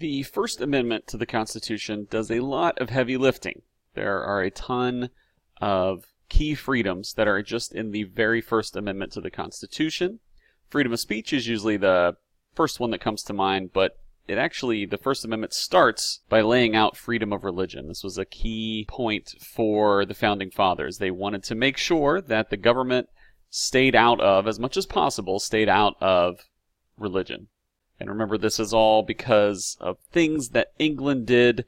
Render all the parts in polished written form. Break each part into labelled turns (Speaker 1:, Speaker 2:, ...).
Speaker 1: The First Amendment to the Constitution does a lot of heavy lifting. There are a ton of key freedoms that are just in the very First Amendment to the Constitution. Freedom of speech is usually the first one that comes to mind, but the First Amendment starts by laying out freedom of religion. This was a key point for the Founding Fathers. They wanted to make sure that the government stayed out of, as much as possible, stayed out of religion. And remember, this is all because of things that England did.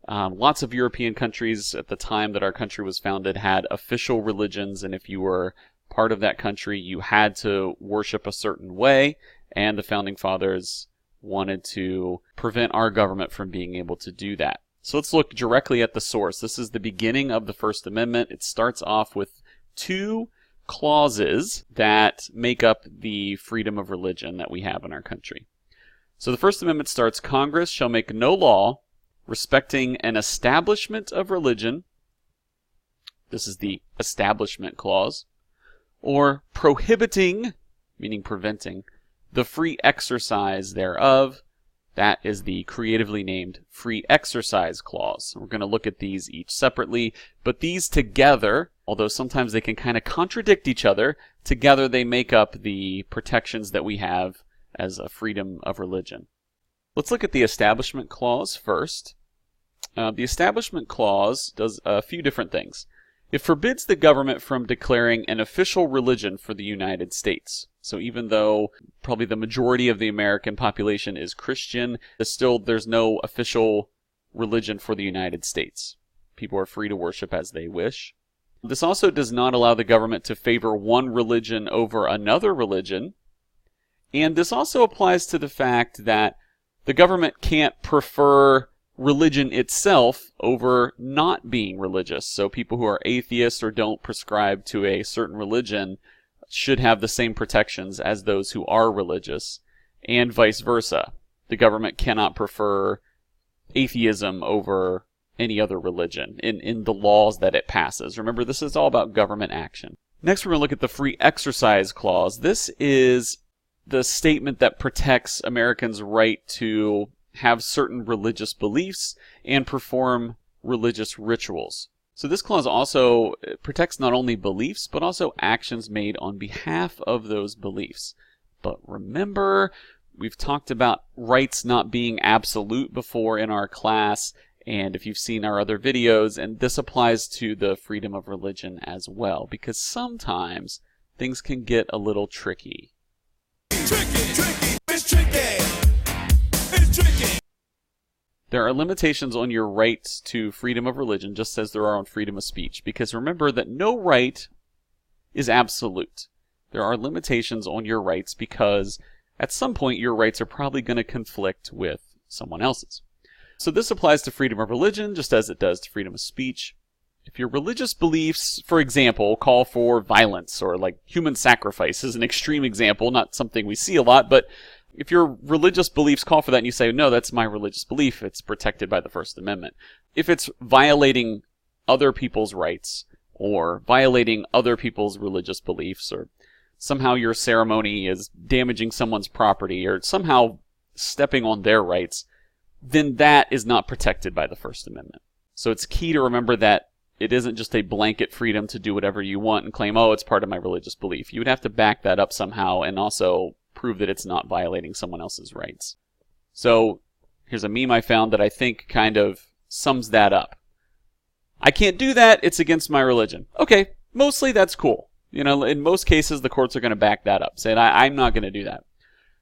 Speaker 1: Lots of European countries at the time that our country was founded had official religions, and if you were part of that country, you had to worship a certain way, and the Founding Fathers wanted to prevent our government from being able to do that. So let's look directly at the source. This is the beginning of the First Amendment. It starts off with two clauses that make up the freedom of religion that we have in our country. So the First Amendment starts, Congress shall make no law respecting an establishment of religion, this is the Establishment Clause, or prohibiting, meaning preventing, the free exercise thereof, that is the creatively named Free Exercise Clause. We're going to look at these each separately, but these together, although sometimes they can kind of contradict each other, together they make up the protections that we have as a freedom of religion. Let's look at the Establishment Clause first. The Establishment Clause does a few different things. It forbids the government from declaring an official religion for the United States. So even though probably the majority of the American population is Christian, there's no official religion for the United States. People are free to worship as they wish. This also does not allow the government to favor one religion over another religion. And this also applies to the fact that the government can't prefer religion itself over not being religious. So people who are atheists or don't prescribe to a certain religion should have the same protections as those who are religious, and vice versa. The government cannot prefer atheism over any other religion in the laws that it passes. Remember, this is all about government action. Next, we're going to look at the Free Exercise Clause. This is the statement that protects Americans' right to have certain religious beliefs and perform religious rituals. So this clause also protects not only beliefs, but also actions made on behalf of those beliefs. But remember, we've talked about rights not being absolute before in our class, and if you've seen our other videos, and this applies to the freedom of religion as well, because sometimes things can get a little tricky. It's tricky. There are limitations on your rights to freedom of religion, just as there are on freedom of speech, because remember that no right is absolute. There are limitations on your rights because at some point your rights are probably going to conflict with someone else's. So this applies to freedom of religion just as it does to freedom of speech. If your religious beliefs, for example, call for violence or like human sacrifice is an extreme example, not something we see a lot, but if your religious beliefs call for that and you say, no, that's my religious belief, it's protected by the First Amendment. If it's violating other people's rights or violating other people's religious beliefs or somehow your ceremony is damaging someone's property or somehow stepping on their rights, then that is not protected by the First Amendment. So it's key to remember that it isn't just a blanket freedom to do whatever you want and claim, oh, it's part of my religious belief. You would have to back that up somehow and also prove that it's not violating someone else's rights. So here's a meme I found that I think kind of sums that up. I can't do that, it's against my religion. Okay, mostly that's cool. You know, in most cases the courts are going to back that up, saying I'm not going to do that.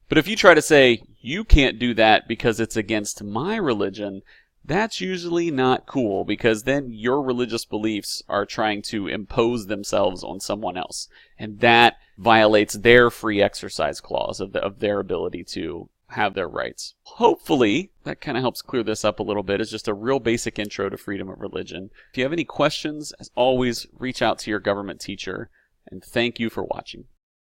Speaker 1: But if you try to say you can't do that because it's against my religion, that's usually not cool, because then your religious beliefs are trying to impose themselves on someone else. And that violates their free exercise clause of their ability to have their rights. Hopefully, that kind of helps clear this up a little bit. It's just a real basic intro to freedom of religion. If you have any questions, as always, reach out to your government teacher. And thank you for watching.